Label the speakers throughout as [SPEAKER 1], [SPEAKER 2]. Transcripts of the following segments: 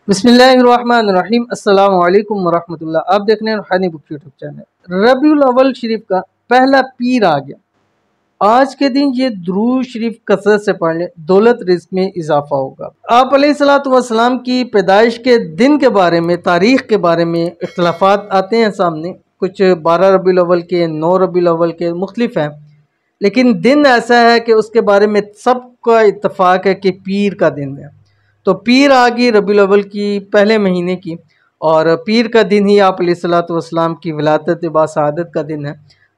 [SPEAKER 1] बिस्मिल्लाहिर्रहमानिर्रहीम अस्सलामु अलैकुम वरहमतुल्लाह। आप देख रहे हैं रूहानी बुक यूट्यूब चैनल। रबीउल अव्वल शरीफ का पहला पीर आ गया। आज के दिन ये दुरूद शरीफ कसरत से पढ़ लें, दौलत रिज़्क में इजाफा होगा। आप अलैहिस्सलातु वस्सलाम की पैदाइश के दिन के बारे में, तारीख़ के बारे में इख्तिलाफ़ात आते हैं सामने। कुछ 12 रबीउल अव्वल के, 9 रबीउल अव्वल के मुख्तलिफ हैं, लेकिन दिन ऐसा है कि उसके बारे में सबका इत्तफ़ाक़ है कि पीर का दिन है। तो पीर आ गई रबीउल अव्वल की पहले महीने की, और पीर का दिन ही आप अलैहिस्सलातु वस्सलाम की विलादत बासआदत का दिन है।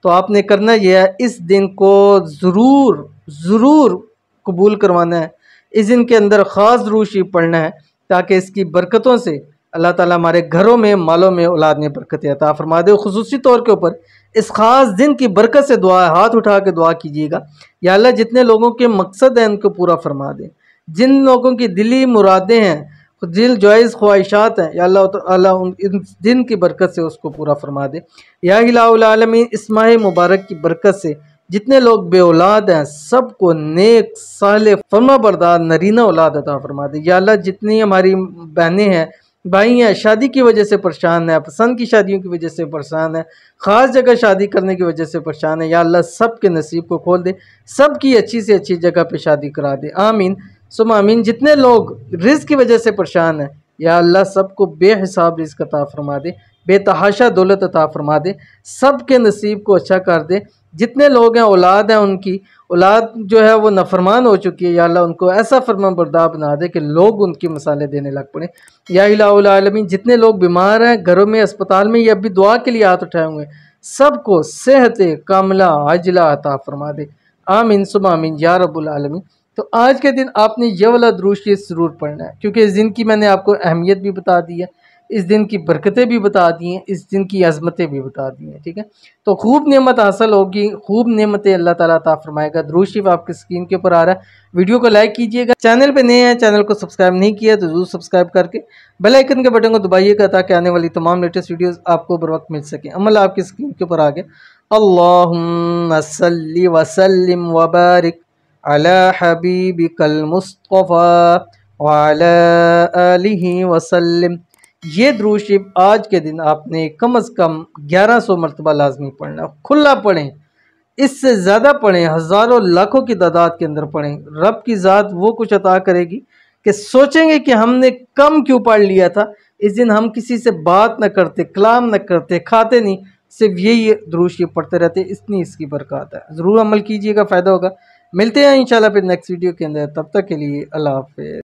[SPEAKER 1] तो आपने करना यह है, इस दिन को ज़रूर कबूल करवाना है। इस दिन के अंदर ख़ास दुरूद शरीफ पढ़ना है ताकि इसकी बरकतों से अल्लाह ताला हमारे घरों में, मालों में, औलाद में बरकत अता फरमा दे। खुसूसी तौर के ऊपर इस ख़ास दिन की बरकत से दुआ, हाथ उठा के दुआ कीजिएगा, या अल्लाह जितने लोगों के मकसद हैं उनको पूरा फरमा दे। जिन लोगों की दिली मुरादें हैं, दिल जायज़ ख्वाहिशात हैं, या अल्लाह इन दिन की बरकत से उसको पूरा फरमा दे। या इलाहुल आलमीन, इस माह मुबारक की बरकत से जितने लोग बे औलाद हैं सबको नेक साले फरमा बरदार नरीना औलाद अता फरमा दे। या अल्लाह जितनी हमारी बहनें हैं, भाई हैं, शादी की वजह से परेशान है, पसंद की शादियों की वजह से परेशान है, ख़ास जगह शादी करने की वजह से परेशान है, या अल्लाह सब के नसीब को खोल दे, सब की अच्छी से अच्छी जगह पे शादी करा दे। आमीन सुम आमीन। जितने लोग रिज़्क की वजह से परेशान हैं, या अल्लाह सबको बेहिसाब रिज़्क अता फरमा दे, बेतहाशा दौलत अता फरमा दे, सब के नसीब को अच्छा कर दे। जितने लोग हैं औलाद हैं, उनकी औलाद जो है वो नफरमान हो चुकी है, या अल्लाह उनको ऐसा फरमा बरदार बना दे कि लोग उनकी मिसालें देने लग पड़े। या इलाहुल आलमीन, जितने लोग बीमार हैं घरों में, अस्पताल में, या अभी दुआ के लिए हाथ उठाए हुए हैं, सबको सेहत कामिला आजिला अता फरमा दे। आमीन सुम आमीन या रब्बुल आलमीन। तो आज के दिन आपने ये वाला दुरूद शरीफ ज़रूर पढ़ना है, क्योंकि इस दिन की मैंने आपको अहमियत भी बता दी है, इस दिन की बरकतें भी बता दी हैं, इस दिन की अज़मतें भी बता दी हैं। ठीक है, तो खूब नेमत हासिल होगी, खूब नेमतें अल्लाह ताला अता फरमाएगा। दुरूद शरीफ आपकी स्क्रीन के ऊपर आ रहा है, वीडियो को लाइक कीजिएगा। चैनल पे नए हैं, चैनल को सब्सक्राइब नहीं किया तो ज़रूर सब्सक्राइब करके बेल आइकन के बटन को दबाइएगा ताकि आने वाली तमाम लेटेस्ट वीडियोज़ आपको बर वक्त मिल सकें। अमल आपकी स्क्रीन के ऊपर आ गया। अल्लाहुम्मा सल्लि व सल्लिम व बारिक अला हबीबिकल मुस्तफ़ा व अला आलिहि वसल्लम। ये दुरूद शरीफ आज के दिन आपने कम से कम 1100 मरतबा लाजमी पढ़ना। खुला पढ़ें, इससे ज़्यादा पढ़ें, हज़ारों लाखों की तादाद के अंदर पढ़ें। रब की ज़ात वो कुछ अता करेगी कि सोचेंगे कि हमने कम क्यों पढ़ लिया था। इस दिन हम किसी से बात न करते, कलाम न करते, खाते नहीं, सिर्फ यही दुरूद शरीफ पढ़ते रहते, इतनी इसकी बरकत है। ज़रूर अमल कीजिएगा, फ़ायदा होगा। मिलते हैं इंशाल्लाह फिर नेक्स्ट वीडियो के अंदर, तब तक के लिए अल्लाह हाफ़िज़।